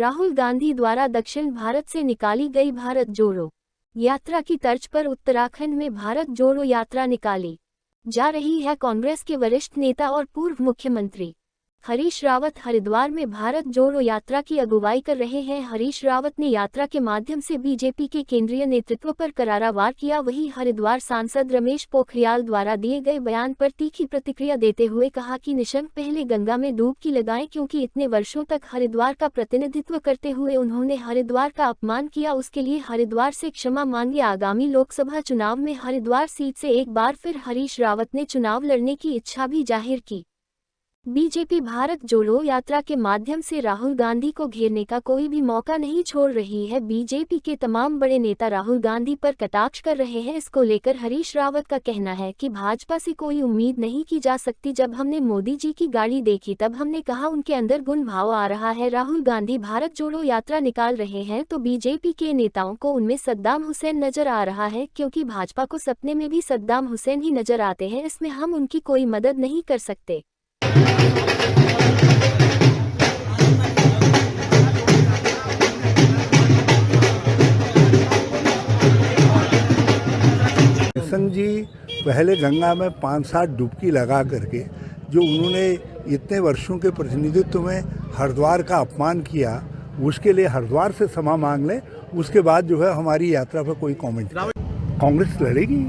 राहुल गांधी द्वारा दक्षिण भारत से निकाली गई भारत जोड़ो यात्रा की तर्ज पर उत्तराखंड में भारत जोड़ो यात्रा निकाली जा रही है। कांग्रेस के वरिष्ठ नेता और पूर्व मुख्यमंत्री हरीश रावत हरिद्वार में भारत जोड़ो यात्रा की अगुवाई कर रहे हैं। हरीश रावत ने यात्रा के माध्यम से बीजेपी के केंद्रीय नेतृत्व पर करारा वार किया। वहीं हरिद्वार सांसद रमेश पोखरियाल द्वारा दिए गए बयान पर तीखी प्रतिक्रिया देते हुए कहा कि निशंक पहले गंगा में डुबकी लगाएं, क्योंकि इतने वर्षों तक हरिद्वार का प्रतिनिधित्व करते हुए उन्होंने हरिद्वार का अपमान किया। उसके लिए हरिद्वार से क्षमा मांगे। आगामी लोकसभा चुनाव में हरिद्वार सीट से एक बार फिर हरीश रावत ने चुनाव लड़ने की इच्छा भी जाहिर की। बीजेपी भारत जोड़ो यात्रा के माध्यम से राहुल गांधी को घेरने का कोई भी मौका नहीं छोड़ रही है। बीजेपी के तमाम बड़े नेता राहुल गांधी पर कटाक्ष कर रहे हैं। इसको लेकर हरीश रावत का कहना है कि भाजपा से कोई उम्मीद नहीं की जा सकती। जब हमने मोदी जी की गाड़ी देखी तब हमने कहा उनके अंदर गुण भाव आ रहा है। राहुल गांधी भारत जोड़ो यात्रा निकाल रहे हैं तो बीजेपी के नेताओं को उनमें सद्दाम हुसैन नजर आ रहा है, क्योंकि भाजपा को सपने में भी सद्दाम हुसैन ही नजर आते हैं। इसमें हम उनकी कोई मदद नहीं कर सकते। निशंक जी पहले गंगा में 5-7 डुबकी लगा करके जो उन्होंने इतने वर्षों के प्रतिनिधित्व में हरिद्वार का अपमान किया, उसके लिए हरिद्वार से क्षमा मांग लें। उसके बाद जो है हमारी यात्रा पर कोई कमेंट। कांग्रेस लड़ेगी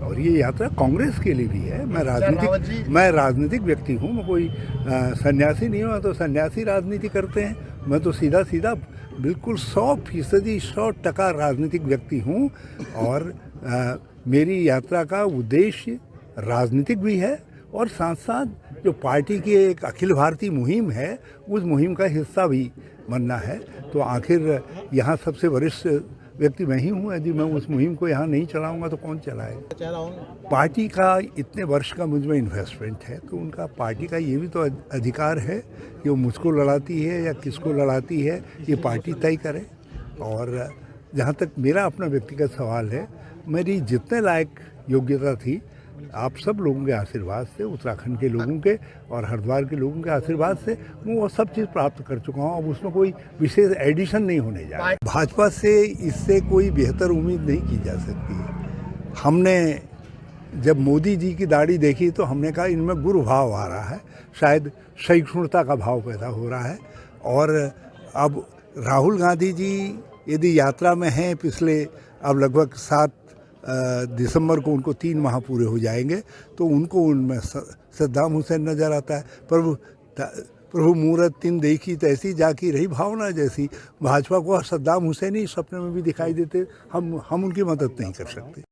और ये यात्रा कांग्रेस के लिए भी है। मैं राजनीतिक व्यक्ति हूँ, मैं कोई सन्यासी नहीं हूँ। तो सन्यासी राजनीति करते हैं, मैं तो सीधा बिल्कुल 100% 100% राजनीतिक व्यक्ति हूँ। और मेरी यात्रा का उद्देश्य राजनीतिक भी है और साथ साथ जो पार्टी की एक अखिल भारतीय मुहिम है, उस मुहिम का हिस्सा भी बनना है। तो आखिर यहाँ सबसे वरिष्ठ व्यक्ति मैं ही हूँ। यदि मैं उस मुहिम को यहाँ नहीं चलाऊंगा तो कौन चलाएगा? पार्टी का इतने वर्ष का मुझ में इन्वेस्टमेंट है, तो उनका पार्टी का ये भी तो अधिकार है कि वो मुझको लड़ाती है या किसको लड़ाती है, ये पार्टी तय करे। और जहाँ तक मेरा अपना व्यक्तिगत सवाल है, मेरी जितने लायक योग्यता थी, आप सब लोगों के आशीर्वाद से, उत्तराखंड के लोगों के और हरिद्वार के लोगों के आशीर्वाद से मैं वो सब चीज़ प्राप्त कर चुका हूँ। अब उसमें कोई विशेष एडिशन नहीं होने जा रहा है। भाजपा से इससे कोई बेहतर उम्मीद नहीं की जा सकती है। हमने जब मोदी जी की दाढ़ी देखी तो हमने कहा इनमें गुरु भाव आ रहा है, शायद सहिष्णुता का भाव पैदा हो रहा है। और अब राहुल गांधी जी यदि यात्रा में हैं, पिछले अब लगभग 7 दिसंबर को उनको 3 माह पूरे हो जाएंगे, तो उनको उनमें सद्दाम हुसैन नजर आता है। प्रभु मूरत 3 देखी तैसी जाकी रही भावना जैसी। भाजपा को सद्दाम हुसैन ही सपने में भी दिखाई देते। हम उनकी मदद नहीं कर सकते।